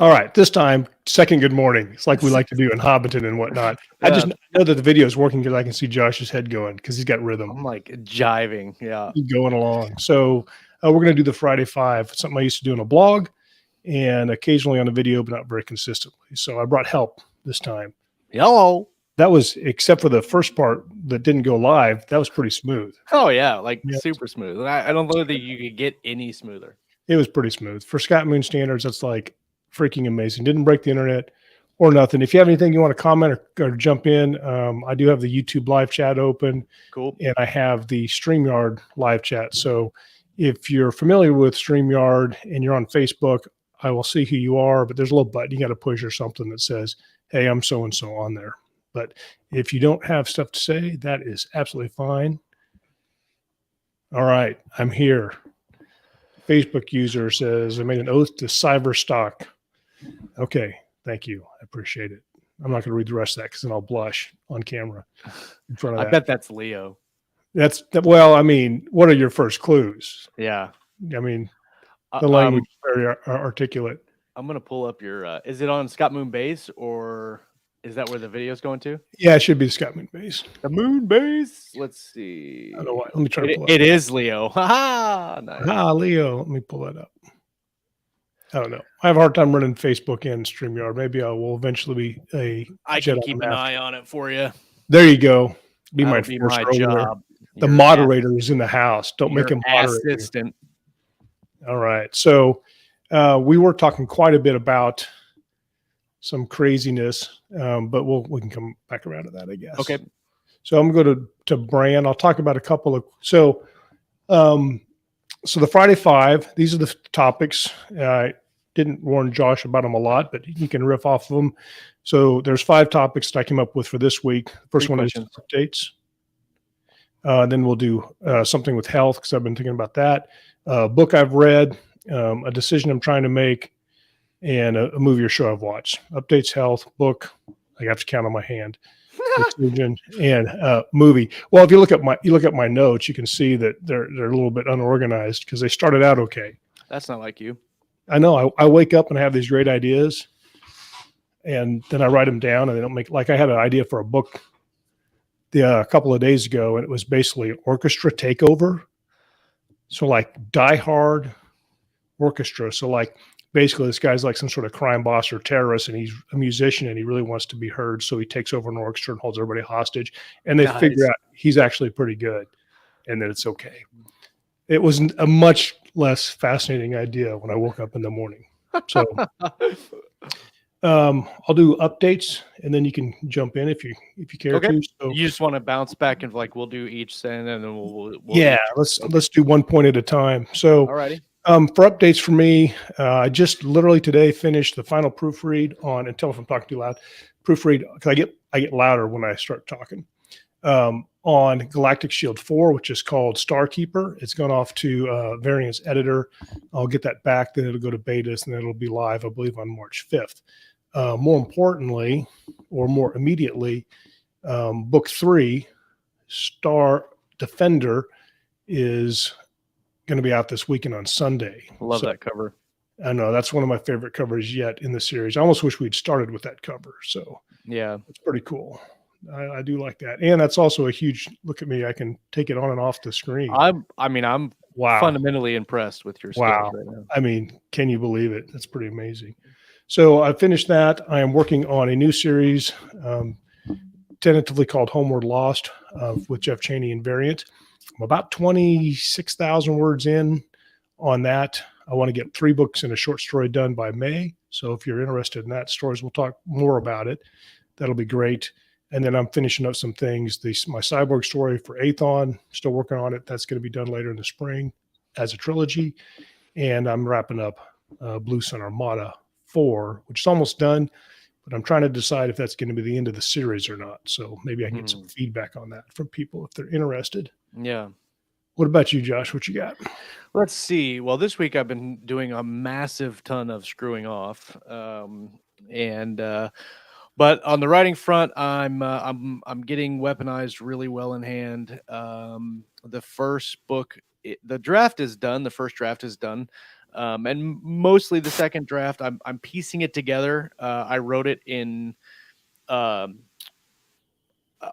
All right, this time, second good morning. It's like we like to do in Hobbiton and whatnot. I just Yeah, know that the video is working because I can see Josh's head going because he's got rhythm. I'm like jiving. Yeah. He's going along. So we're going to do the Friday Five, something I used to do in a blog and occasionally on a video, but not very consistently. So I brought help this time. Hello. That was, except for the first part that didn't go live, that was pretty smooth. Oh yeah, like Yeah, super smooth. And I don't know that you could get any smoother. it was pretty smooth. For Scott Moon standards, that's like freaking amazing. Didn't break the internet or nothing. If you have anything you want to comment or jump in, I do have the YouTube live chat open. Cool. And I have the StreamYard live chat. So if you're familiar with StreamYard and you're on Facebook, I will see who you are, but there's a little button you got to push or something that says, hey, I'm so and so on there. But if you don't have stuff to say, that is absolutely fine. All right, I'm here. Facebook user says, I made an oath to Cyberstock. Okay, thank you. I appreciate it. I'm not going to read the rest of that because then I'll blush on camera in front of I that. bet that's Leo. Well, I mean, what are your first clues? Yeah. I mean, the language is very articulate. I'm gonna pull up your. Is it on Scott Moon Base or is that where the video's going to? Yeah, it should be the Scott Moon base. The Moon Base. Let's see. I don't know why. Let me try to pull it is Leo. Ha! Nice. Leo. Let me pull that up. I don't know. I have a hard time running Facebook and StreamYard. Maybe I will eventually be I can keep an eye on it for you. There you go. Be my job. The moderator is in the house. Don't make him moderator. Assistant. All right. So we were talking quite a bit about some craziness, but we can come back around to that, I guess. Okay. So I'm going to go to Bran. I'll talk about a couple of so the Friday Five. These are the topics. I didn't warn Josh about them a lot, but he can riff off of them. So there's 5 topics that I came up with for this week. The first one is updates. Then we'll do something with health because I've been thinking about that. Book I've read, a decision I'm trying to make, and a movie or show I've watched. Updates, health, book. I have to count on my hand. Decision and movie. Well, if you look at my notes, you can see that they're a little bit unorganized because they started out okay. That's not like you. I know. I wake up and I have these great ideas, and then I write them down, and they don't make. Like I had an idea for a book a couple of days ago, and it was basically orchestra takeover. So like Die Hard orchestra. So like basically this guy's like some sort of crime boss or terrorist, and he's a musician and he really wants to be heard. So he takes over an orchestra and holds everybody hostage. And they figure out he's actually pretty good and that it's okay. It was a much less fascinating idea when I woke up in the morning. So I'll do updates and then you can jump in if you care to. So you just want to bounce back and like we'll do each send and then we'll let's do one point at a time. So alrighty. For updates for me, I just literally today finished the final proofread on, and tell me if I'm talking too loud, proofread, because I get louder when I start talking, on Galactic Shield 4, which is called Starkeeper. It's gone off to Variance Editor. I'll get that back, then it'll go to betas, and then it'll be live, I believe, on March 5th. More importantly, or more immediately, Book 3, Star Defender, is going to be out this weekend on Sunday. Love that cover. I know that's one of my favorite covers yet in the series. I almost wish we'd started with that cover. So yeah, it's pretty cool. I do like that. And that's also a huge look at me. I can take it on and off the screen. I'm fundamentally impressed with your skills right now. I mean, can you believe it? That's pretty amazing. So I finished that. I am working on a new series, tentatively called Homeward Lost, with Jeff Chaney and Variant. I'm about 26,000 words in on that. I want to get 3 books and a short story done by May. So if you're interested in that, stories, we'll talk more about it. That'll be great. And then I'm finishing up some things. My Cyborg story for Aethon, still working on it. That's going to be done later in the spring as a trilogy. And I'm wrapping up Blue Sun Armada 4, which is almost done. But I'm trying to decide if that's going to be the end of the series or not. So maybe I can get some feedback on that from people if they're interested. Yeah. What about you, Josh? What you got? Let's see. Well, this week I've been doing a massive ton of screwing off, but on the writing front, I'm getting Weaponized really well in hand. The first book, the draft is done. The first draft is done. And mostly the second draft, I'm piecing it together. I wrote it in um,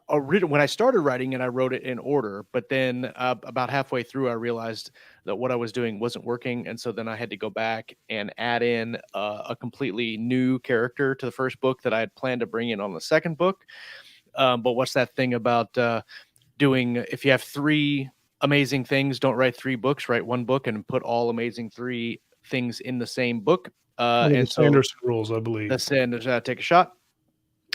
when I started writing it, I wrote it in order, but then about halfway through, I realized that what I was doing wasn't working, and so then I had to go back and add in a completely new character to the first book that I had planned to bring in on the second book. But what's that thing about doing? If you have three amazing things, don't write three books. Write one book and put all amazing three things in the same book. One of the And so Sanderson rules, I believe. that's it. Take a shot.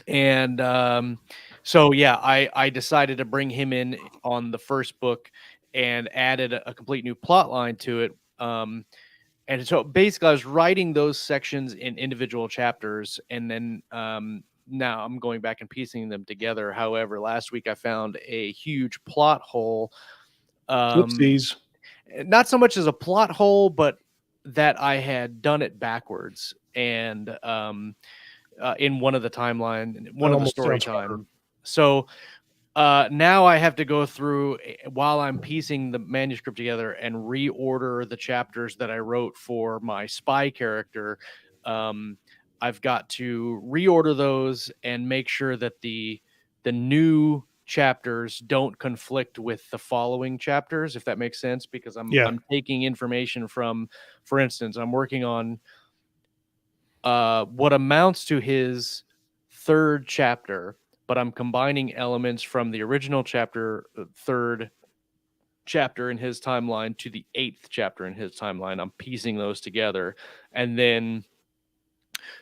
And so yeah, I decided to bring him in on the first book and added a complete new plot line to it. And so basically, I was writing those sections in individual chapters, and then now I'm going back and piecing them together. However, last week I found a huge plot hole. Whoopsies. Not so much as a plot hole, but that I had done it backwards, and in one of the timeline, one of the story time. So now I have to go through while I'm piecing the manuscript together and reorder the chapters that I wrote for my spy character. I've got to reorder those and make sure that the new chapters don't conflict with the following chapters, if that makes sense, because I'm taking information from, for instance, I'm working on what amounts to his third chapter, but I'm combining elements from the original chapter, third chapter in his timeline, to the 8th chapter in his timeline. I'm piecing those together, and then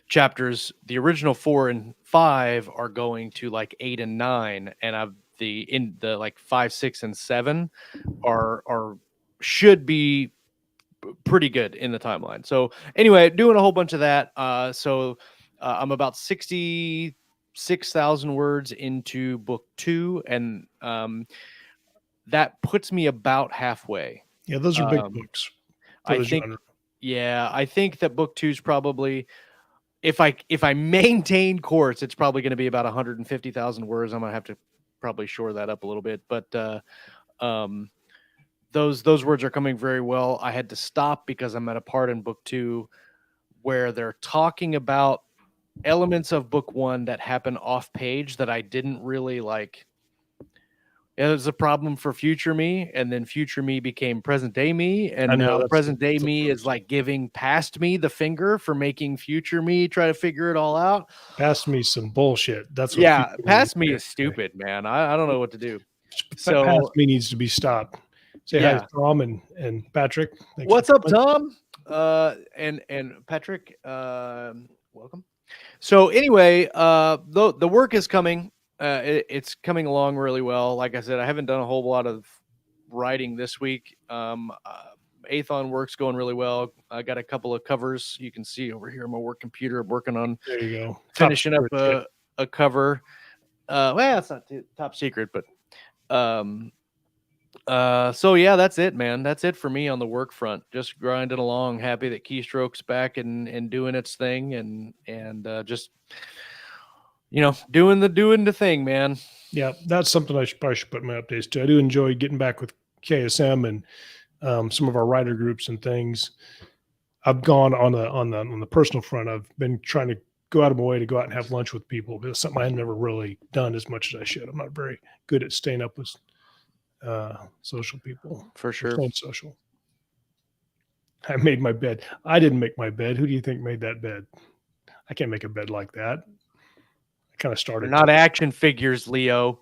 chapters, the original 4 and 5 are going to like 8 and 9, and I've in the like 5, 6, and 7 are should be pretty good in the timeline. So anyway, doing a whole bunch of that. I'm about 66,000 words into book 2, and that puts me about halfway. Yeah, those are big books. I think that book 2 is probably, if I maintain course, it's probably going to be about 150,000 words. I'm going to have to probably shore that up a little bit, but those words are coming very well. I had to stop because I'm at a part in book 2 where they're talking about elements of book 1 that happen off page that I didn't really like. It was a problem for future me, and then future me became present day me, and now present day me is like giving past me the finger for making future me try to figure it all out. Past me some bullshit. That's what past me is stupid, man. I don't know what to do. So past me needs to be stopped. Say hi to Tom and Patrick. What's up, Tom? And Patrick, welcome. So anyway, the work is coming. It's coming along really well. Like I said, I haven't done a whole lot of writing this week. Athon work's going really well. I got a couple of covers you can see over here on my work computer. I'm working on finishing up a cover. Well, it's not top secret, but so yeah, that's it, man. That's it for me on the work front. Just grinding along. Happy that Keystroke's back and doing its thing, and just doing the thing, man. Yeah, that's something I probably should put in my updates too. I do enjoy getting back with KSM and some of our writer groups and things. I've gone on the personal front. I've been trying to go out of my way to go out and have lunch with people. It's something I've never really done as much as I should. I'm not very good at staying up with social people. For sure. Staying social. I made my bed. I didn't make my bed. Who do you think made that bed? I can't make a bed like that. I kind of started. They're not action figures, Leo.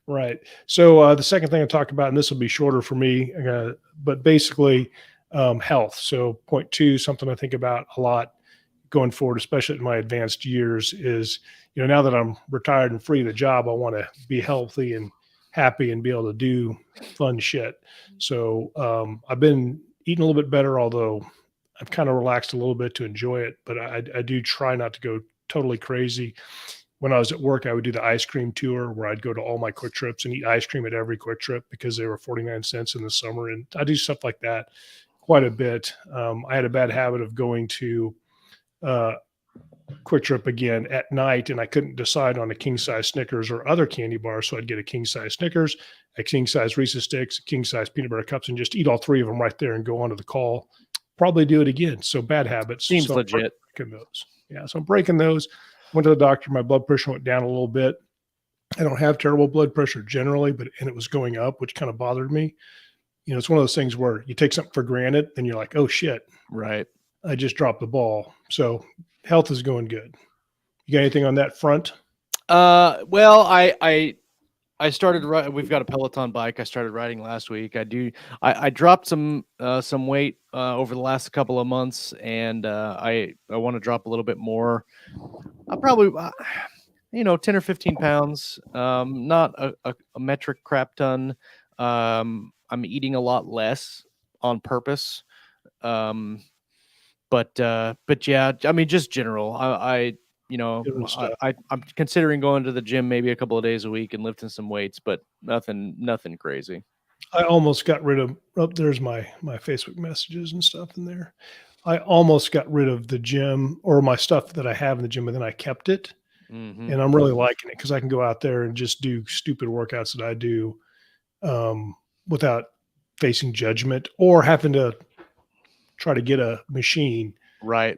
Right. So the second thing I talked about, and this will be shorter for me, but basically health. So point 2, something I think about a lot going forward, especially in my advanced years, is, now that I'm retired and free of the job, I want to be healthy and happy and be able to do fun shit. So I've been eating a little bit better, although I've kind of relaxed a little bit to enjoy it, but I do try not to go totally crazy. When I was at work, I would do the ice cream tour where I'd go to all my Quick Trips and eat ice cream at every Quick Trip because they were 49 cents in the summer. And I do stuff like that quite a bit. I had a bad habit of going to Quick Trip again at night, and I couldn't decide on a king size Snickers or other candy bars, so I'd get a king size Snickers, a king size Reese's Sticks, a king size peanut butter cups, and just eat all three of them right there and go on to the call. Probably do it again. So bad habits. Seems so legit. breaking those. Yeah, so I'm breaking those. Went to the doctor. My blood pressure went down a little bit. I don't have terrible blood pressure generally, and it was going up, which kind of bothered me. You know, it's one of those things where you take something for granted, and you're like, oh shit, Right. I just dropped the ball. So health is going good. You got anything on that front? Well, I started we've got a Peloton bike. I started riding last week. I dropped some weight over the last couple of months, and I want to drop a little bit more. I'll probably 10 or 15 pounds. Not a metric crap ton. I'm eating a lot less on purpose. But yeah, I mean, just general. I'm considering going to the gym maybe a couple of days a week and lifting some weights, but nothing crazy. I almost got rid of, there's my Facebook messages and stuff in there. I almost got rid of the gym or my stuff that I have in the gym, and then I kept it. Mm-hmm. And I'm really liking it because I can go out there and just do stupid workouts that I do without facing judgment or having to try to get a machine. Right.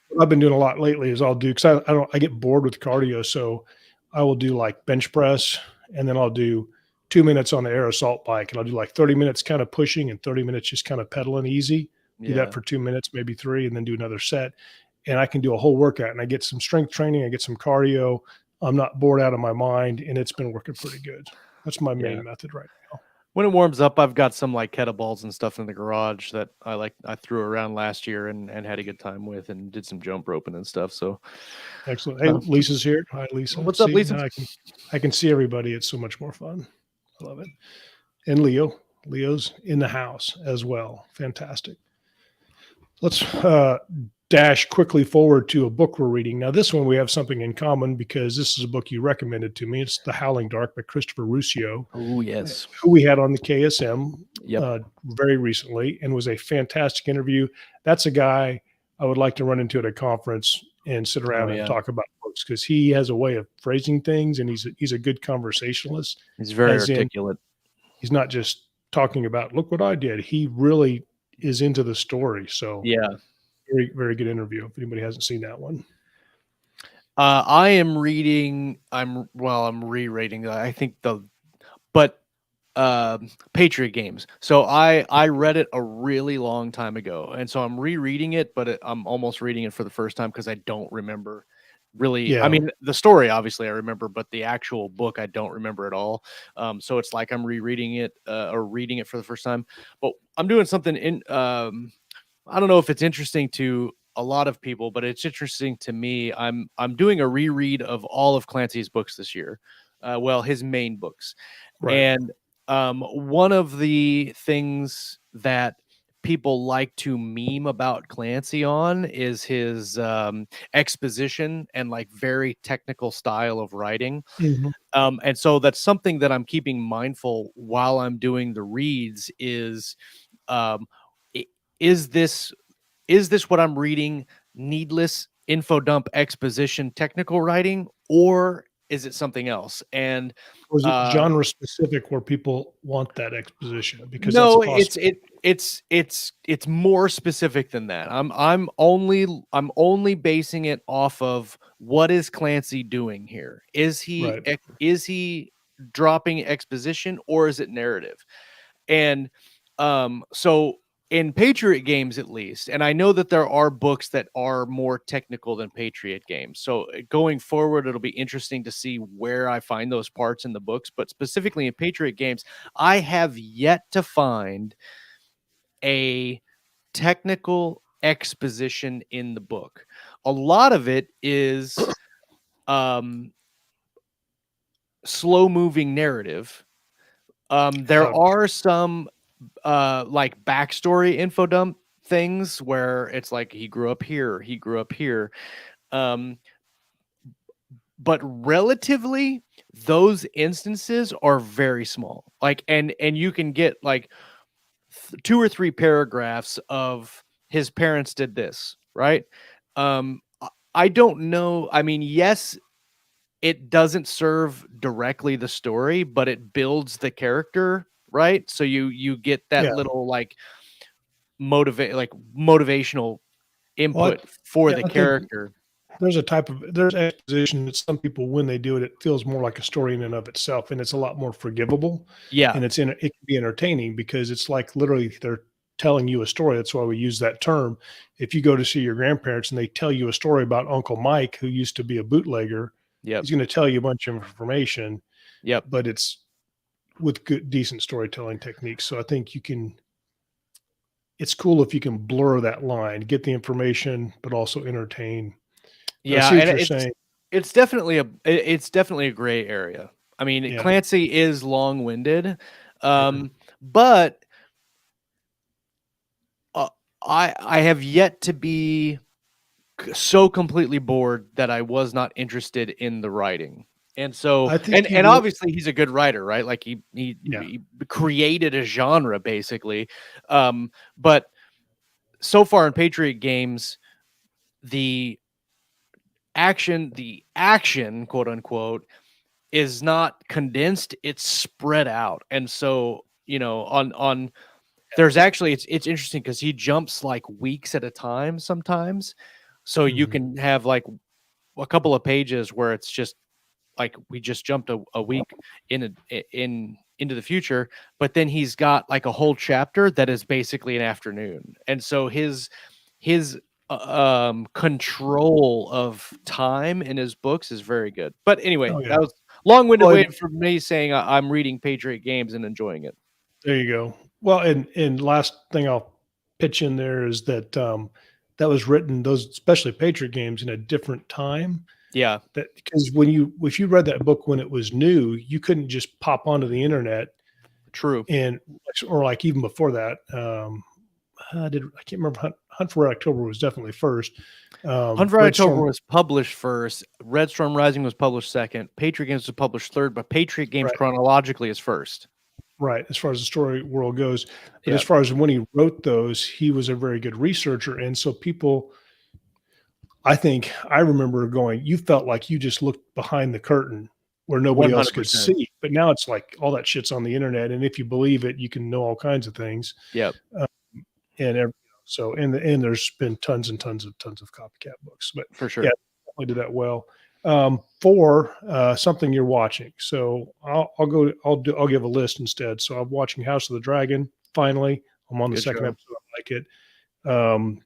What I've been doing a lot lately is I'll do, because I get bored with cardio. So I will do like bench press, and then I'll do 2 minutes on the air assault bike, and I'll do like 30 minutes kind of pushing and 30 minutes just kind of pedaling easy. Do that for 2 minutes, maybe 3, and then do another set. And I can do a whole workout, and I get some strength training. I get some cardio. I'm not bored out of my mind, and it's been working pretty good. That's my main method right now. When it warms up, I've got some like kettlebells and stuff in the garage that I threw around last year and had a good time with, and did some jump roping and stuff. So excellent. Hey, Lisa's here. Hi, Lisa. What's up, Lisa? I can see everybody. It's so much more fun. I love it. And Leo's in the house as well. Fantastic. Let's dash quickly forward to a book we're reading. Now, this one we have something in common because this is a book you recommended to me. It's The Howling Dark by Christopher Ruscio. Oh, yes. Who we had on the KSM Yep. very recently, and was a fantastic interview. That's a guy I would like to run into at a conference and sit around and talk about books, because he has a way of phrasing things, and he's a good conversationalist. He's very articulate. He's not just talking about, look what I did. He really is into the story. So yeah, very, very good interview. If anybody hasn't seen that one. I am reading. I'm rereading. I think Patriot Games. So I read it a really long time ago, and so I'm rereading it, but I'm almost reading it for the first time because I don't remember really. Yeah. I mean, the story obviously I remember, but the actual book I don't remember at all. So it's like I'm rereading it or reading it for the first time. But I'm doing something in. I don't know if it's interesting to a lot of people, but it's interesting to me. I'm doing a reread of all of Clancy's books this year. His main books, Right. and one of the things that people like to meme about Clancy on is his exposition and like very technical style of writing. Mm-hmm. And so that's something that I'm keeping mindful while I'm doing the reads is this what I'm reading needless info dump exposition technical writing, or is it something else? And or is it genre specific where people want that exposition? Because no, it's more specific than that. I'm only basing it off of what is Clancy doing here? Is he dropping exposition, or is it narrative? And so in Patriot Games, at least, and I know that there are books that are more technical than Patriot Games. So going forward, it'll be interesting to see where I find those parts in the books. But specifically in Patriot Games, I have yet to find a technical exposition in the book. A lot of it is slow-moving narrative. There are some like backstory info dump things where it's like he grew up here, but relatively those instances are very small. Like and you can get like 2 or 3 paragraphs of his parents did this, right? I don't know. I mean, yes, it doesn't serve directly the story, but it builds the character, right? So you get that Yeah. little like motivational Well, input for yeah, the I think character. there's exposition that some people, when they do it, it feels more like a story in and of itself, and it's a lot more forgivable, Yeah. and it can be entertaining because it's like literally they're telling you a story. That's why we use that term. If you go to see your grandparents and they tell you a story about Uncle Mike, who used to be a bootlegger, Yep. he's going to tell you a bunch of information, Yep. but it's with good, decent storytelling techniques. So I think it's cool if you can blur that line, get the information, but also entertain. But I Yeah, see what and you're saying. it's definitely a gray area. I mean, Yeah. Clancy is long-winded, Mhm. but uh, I have yet to be so completely bored that I was not interested in the writing. And so I think you and will. obviously he's a good writer, right? Like Yeah. he created a genre basically. But so far in Patriot Games, the the action, quote unquote, is not condensed, it's spread out. And so, on there's actually it's interesting because he jumps like weeks at a time sometimes. So you Mhm. can have like a couple of pages where it's just like we just jumped a week into the future, but then he's got like a whole chapter that is basically an afternoon. And so his control of time in his books is very good. But anyway, Oh, yeah. that was long-winded Well, way and for me saying I'm reading Patriot Games and enjoying it. there you go. Well, and last thing I'll pitch in there is that, that was written, those especially Patriot Games, in a different time. Yeah, That because if you read that book when it was new, you couldn't just pop onto the internet true. and or like even before that, I can't remember. Hunt for Red October was definitely first. Hunt for Red Red October Storm, was published first. Red Storm Rising was published second. Patriot Games was published third, but Patriot Games right, chronologically is first. right, as far as the story world goes. But as Yeah. far as when he wrote those, he was a very good researcher, and so people, I think, I remember going, you felt like you just looked behind the curtain where nobody else could 100%. see. But now it's like all that shit's on the internet, and if you believe it, you can know all kinds of things. Yep. Uh, and so and there's been tons and tons of copycat books. But For yeah, sure. definitely did that well. For something you're watching, so I'll give a list instead. So I'm watching House of the Dragon. Finally, I'm on the Good second show. episode. I like it.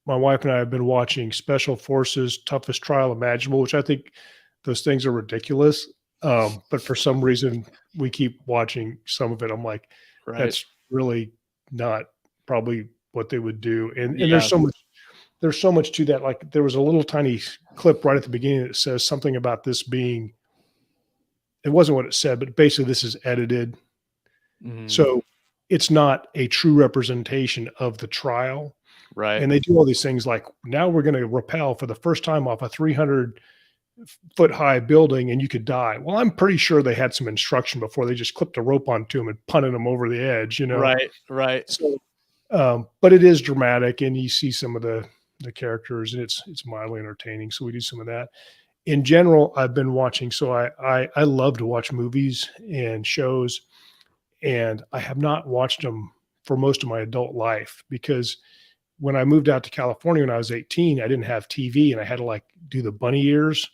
My wife and I have been watching Special Forces Toughest Trial Imaginable, which I think those things are ridiculous. But for some reason, we keep watching some of it. I'm like, Right. that's really not probably what they would do. And Yeah. there's so much to that. Like there was a little tiny clip right at the beginning that says something about this being, it wasn't what it said, but basically this is edited. Mhm. So it's not a true representation of the trial. Right. And they do all these things like now we're going to rappel for the first time off a 300-foot high building and you could die. Well, I'm pretty sure they had some instruction before they just clipped a rope onto them and punted them over the edge, you know? Right. Right. So, but it is dramatic and you see some of the characters and it's mildly entertaining. So we do some of that. In general, I've been watching. So I love to watch movies and shows, and I have not watched them for most of my adult life because when I moved out to California when I was 18, I didn't have TV and I had to like do the bunny ears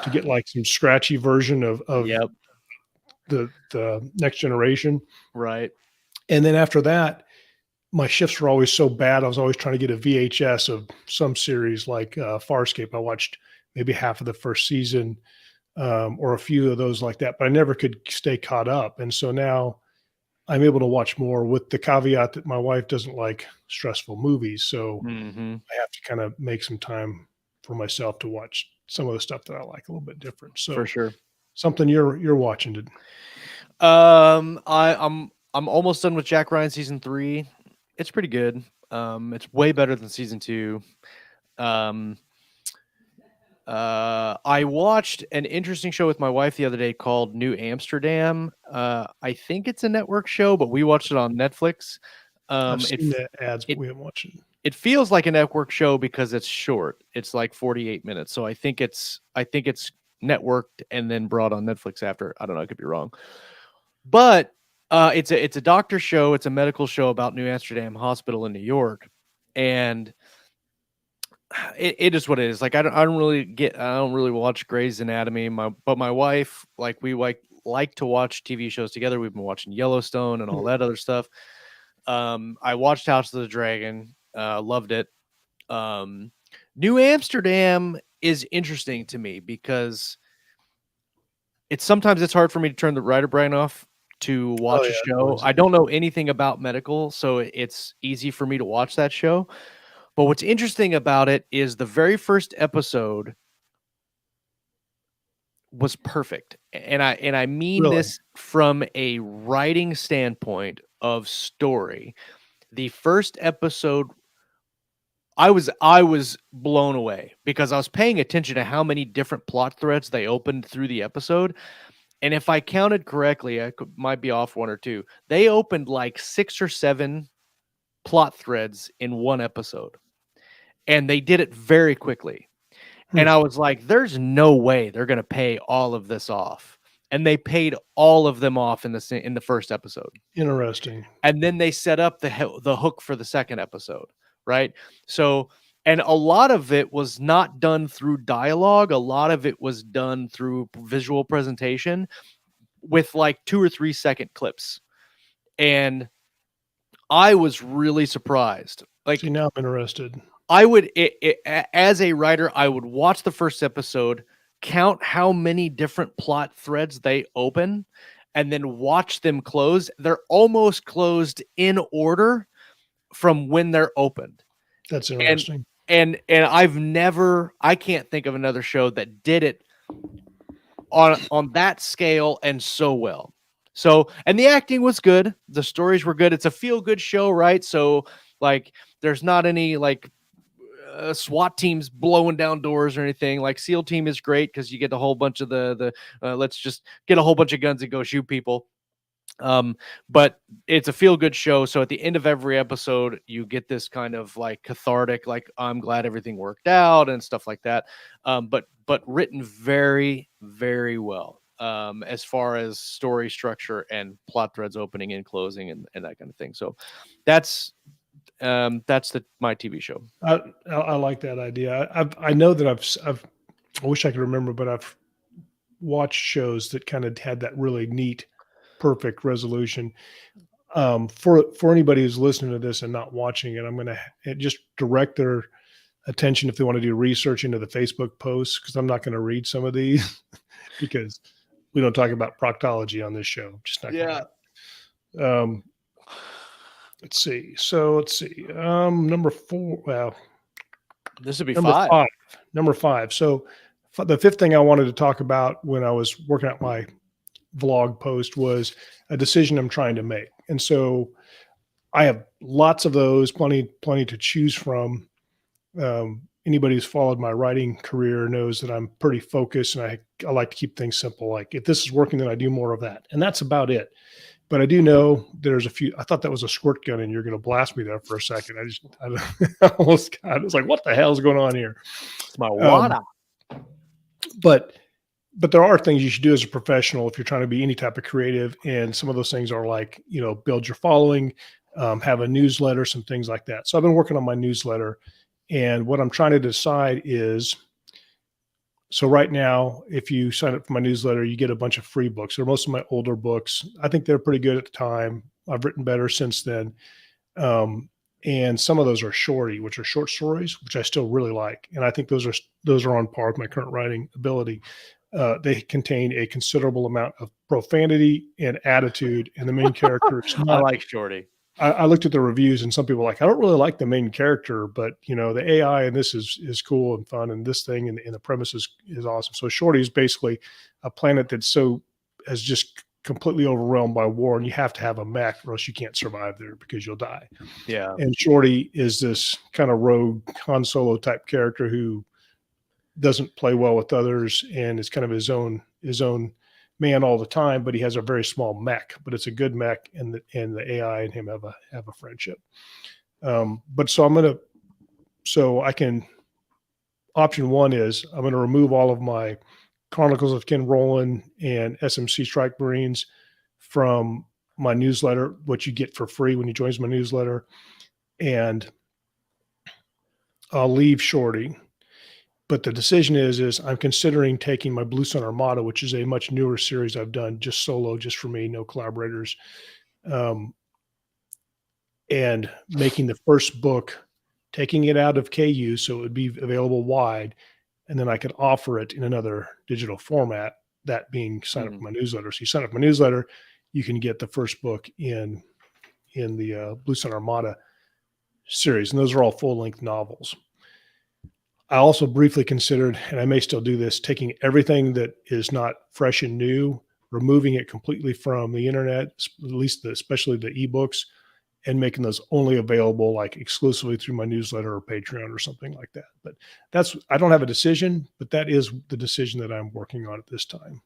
to get like some scratchy version of Yep. the Next Generation. Right. And then after that, my shifts were always so bad. I was always trying to get a VHS of some series like Farscape. I watched maybe half of the first season or a few of those like that, but I never could stay caught up. And so now I'm able to watch more with the caveat that my wife doesn't like stressful movies. So Mhm. I have to kind of make some time for myself to watch some of the stuff that I like a little bit different. For So sure. something you're watching to I'm almost done with Jack Ryan season 3. It's pretty good. It's way better than season 2. Um, I watched an interesting show with my wife the other day called New Amsterdam. I think it's a network show, but we watched it on Netflix. I've It seen the ads, but it we haven't watched it. it feels like a network show because it's short. It's like 48 minutes. So I think it's networked and then brought on Netflix after. I don't know, I could be wrong. But it's a doctor show, it's a medical show about New Amsterdam Hospital in New York. And it is what it is. Like I don't really watch Grey's Anatomy. But my wife, like we like to watch TV shows together. We've been watching Yellowstone and all that other stuff. I watched House of the Dragon, loved it. New Amsterdam is interesting to me because sometimes it's hard for me to turn the writer brain off to watch a show. I don't know anything about medical, so it's easy for me to watch that show. But what's interesting about it is the very first episode was perfect. And I mean this from a writing standpoint of story. The first episode, I was blown away because I was paying attention to how many different plot threads they opened through the episode. And if I counted correctly, might be off one or two. They opened like 6 or 7 plot threads in one episode. And they did it very quickly. And I was like, there's no way they're going to pay all of this off. And they paid all of them off in the first episode. Interesting. And then they set up the hook for the second episode, right? So, and a lot of it was not done through dialogue. A lot of it was done through visual presentation with like 2 or 3 second clips. And I was really surprised. Like, see, now I'm interested. I would, as a writer, I would watch the first episode, count how many different plot threads they open, and then watch them close. They're almost closed in order from when they're opened. That's interesting. And I can't think of another show that did it on that scale and so well. So, and the acting was good. The stories were good. It's a feel-good show, right? So, like, there's not any like SWAT teams blowing down doors or anything. Like SEAL Team is great because you get a whole bunch of let's just get a whole bunch of guns and go shoot people. But it's a feel-good show. So at the end of every episode, you get this kind of like cathartic, like I'm glad everything worked out and stuff like that. But written very, very well. As far as story structure and plot threads opening and closing and that kind of thing. So that's my TV show. I like that idea. I know that I wish I could remember, but I've watched shows that kind of had that really neat, perfect resolution. For anybody who's listening to this and not watching it, I'm going to just direct their attention if they want to do research into the Facebook posts, because I'm not going to read some of these because we don't talk about proctology on this show. Just not. Yeah. Let's see. Number 4. Well, this would be five. Number 5. So the fifth thing I wanted to talk about when I was working out my vlog post was a decision I'm trying to make. And so I have lots of those, plenty to choose from. Anybody who's followed my writing career knows that I'm pretty focused and I like to keep things simple. Like if this is working, then I do more of that. And that's about it. But I do know there's a few. I thought that was a squirt gun, and you're going to blast me there for a second. I almost got. It's like, what the hell is going on here? It's my water. But there are things you should do as a professional if you're trying to be any type of creative, and some of those things are like, build your following, have a newsletter, some things like that. So I've been working on my newsletter, and what I'm trying to decide is. So right now, if you sign up for my newsletter, you get a bunch of free books. They're most of my older books. I think they're pretty good at the time. I've written better since then. And some of those are shorty, which are short stories, which I still really like. And I think those are on par with my current writing ability. They contain a considerable amount of profanity and attitude, and the main character is not. I like shorty. I looked at the reviews, and some people are like, I don't really like the main character, but the AI and this is cool and fun, and this thing and the premise is awesome. So Shorty is basically a planet that's has just completely overwhelmed by war, and you have to have a mech or else you can't survive there because you'll die. Yeah. And Shorty is this kind of rogue Han Solo type character who doesn't play well with others and is kind of his own man all the time, but he has a very small mech, but it's a good mech, and the AI and him have a friendship. But so I'm going to So I can, option one is I'm going to remove all of my Chronicles of Ken Rowland and SMC Strike Marines from my newsletter, what you get for free when you join my newsletter. And I'll leave Shorty. But the decision is I'm considering taking my Blue Sun Armada, which is a much newer series I've done just solo, just for me, no collaborators, and making the first book, taking it out of KU so it would be available wide, and then I could offer it in another digital format, that being sign up for my newsletter. So you sign up for my newsletter, you can get the first book in the Blue Sun Armada series, and those are all full-length novels. I also briefly considered, and I may still do this, taking everything that is not fresh and new, removing it completely from the internet, at least especially the ebooks, and making those only available like exclusively through my newsletter or Patreon or something like that. But I don't have a decision, but that is the decision that I'm working on at this time.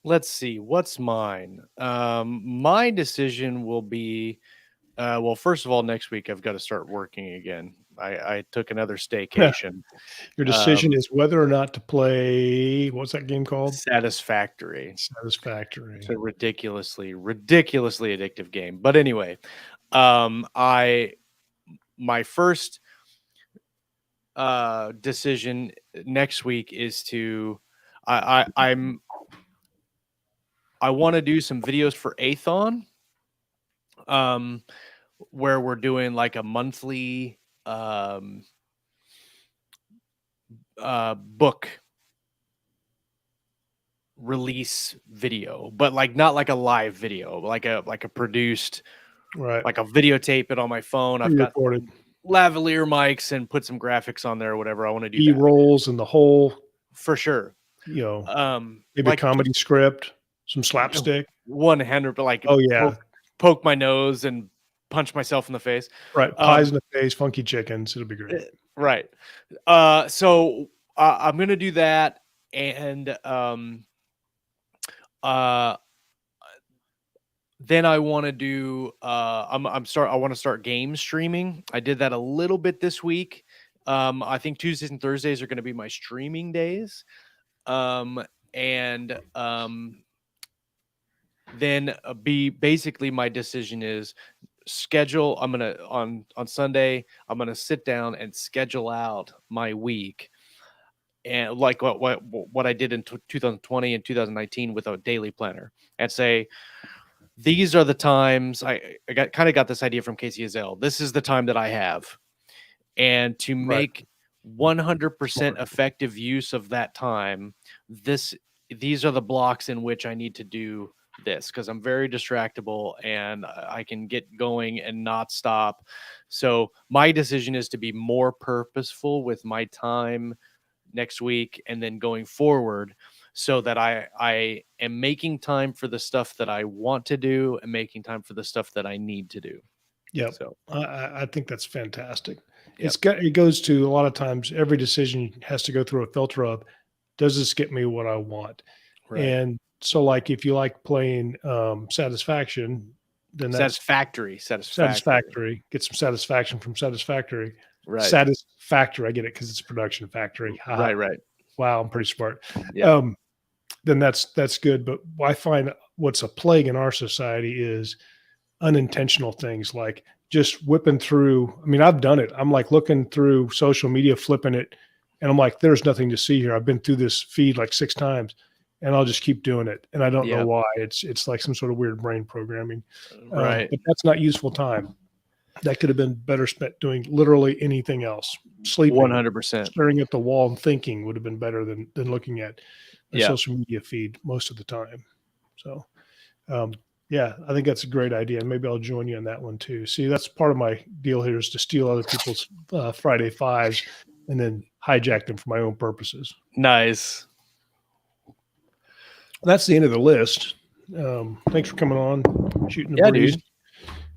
Let's see, what's mine? My decision will be, well, first of all, next week I've got to start working again. I took another staycation. Your decision is whether or not to play, what's that game called? Satisfactory. Satisfactory. It's a ridiculously addictive game. But anyway, my first decision next week is to I want to do some videos for Athon, where we're doing like a monthly book release video, but like not like a live video, like a produced, right, like a videotape it on my phone. I've got lavalier mics and put some graphics on there or whatever. I want to do B-rolls and the whole, for sure. You know, maybe like a comedy script, some slapstick, 100, but like, oh yeah, poke my nose and punch myself in the face. Right, pies in the face, funky chickens. It'll be great. Right. So I'm gonna do that, and then I want to do I want to start game streaming. I did that a little bit this week. I think Tuesdays and Thursdays are going to be my streaming days. And then basically my decision is schedule. I'm gonna on Sunday, I'm gonna sit down and schedule out my week, and like what I did in 2020 and 2019 with a daily planner, and say, these are the times I got this idea from Casey Azell. This is the time that I have, and to make 100% effective use of that time, these are the blocks in which I need to do this, because I'm very distractible and I can get going and not stop. So my decision is to be more purposeful with my time next week and then going forward, so that I am making time for the stuff that I want to do and making time for the stuff that I need to do. Yeah. So I think that's fantastic. Yep. It goes to, a lot of times every decision has to go through a filter of, does this get me what I want? Right. And so like, if you like playing Satisfaction, then that's Satisfactory, get some satisfaction from Satisfactory. Right. Satisfactory, I get it because it's a production factory. Right. Wow, I'm pretty smart. Yeah. Then that's good. But I find what's a plague in our society is unintentional things, like just whipping through. I mean, I've done it. I'm like looking through social media, flipping it, and I'm like, there's nothing to see here. I've been through this feed like 6 times, and I'll just keep doing it. And I don't know why. It's like some sort of weird brain programming. Right. But that's not useful time. That could have been better spent doing literally anything else. Sleeping, 100%. Staring at the wall and thinking would have been better than looking at a social media feed most of the time. So, yeah, I think that's a great idea. And maybe I'll join you on that one too. See, that's part of my deal here, is to steal other people's Friday fives and then hijack them for my own purposes. Nice. That's the end of the list. Thanks for coming on, shooting the breeze. Dude.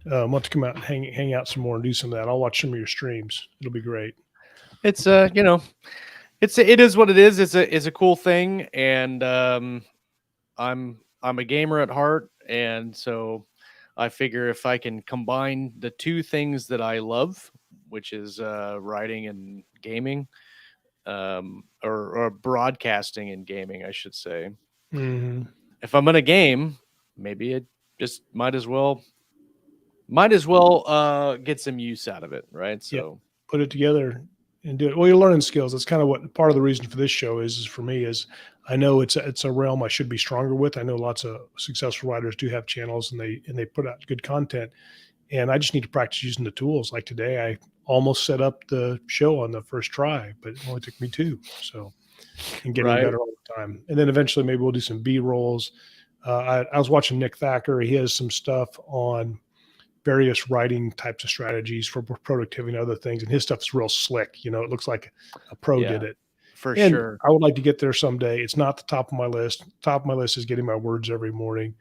Want to come out and hang out some more and do some of that. I'll watch some of your streams. It'll be great. It's it is what it is. It's a cool thing, and I'm a gamer at heart, and so I figure if I can combine the two things that I love, which is writing and gaming, or broadcasting and gaming, I should say. Mhm. If I'm gonna game, maybe it just might as well get some use out of it, right? So Put it together and do it. Well, you're learning skills. That's kind of what part of the reason for this show is for me is I know it's a realm I should be stronger with. I know lots of successful writers do have channels and they put out good content, and I just need to practice using the tools. Like today, I almost set up the show on the first try, but it only took me 2. So, and getting Right. better all the time. And then eventually maybe we'll do some B-rolls. I was watching Nick Thacker. He has some stuff on various writing types of strategies for productivity and other things. And his stuff is real slick. You know, it looks like a pro Yeah, did it. for And sure. I would like to get there someday. It's not the top of my list. Top of my list is getting my words every morning,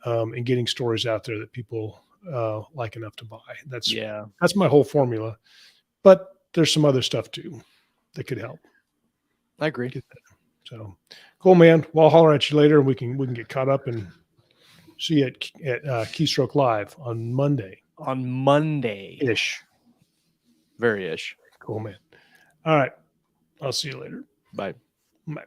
and getting stories out there that people like enough to buy. That's my whole formula. But there's some other stuff too that could help. I agree. So cool, man. Well, I'll holler at you later, and we can get caught up and see you at Keystroke Live on Monday. On Monday Ish. Very ish. Cool, man. All right. I'll see you later. Bye. Bye.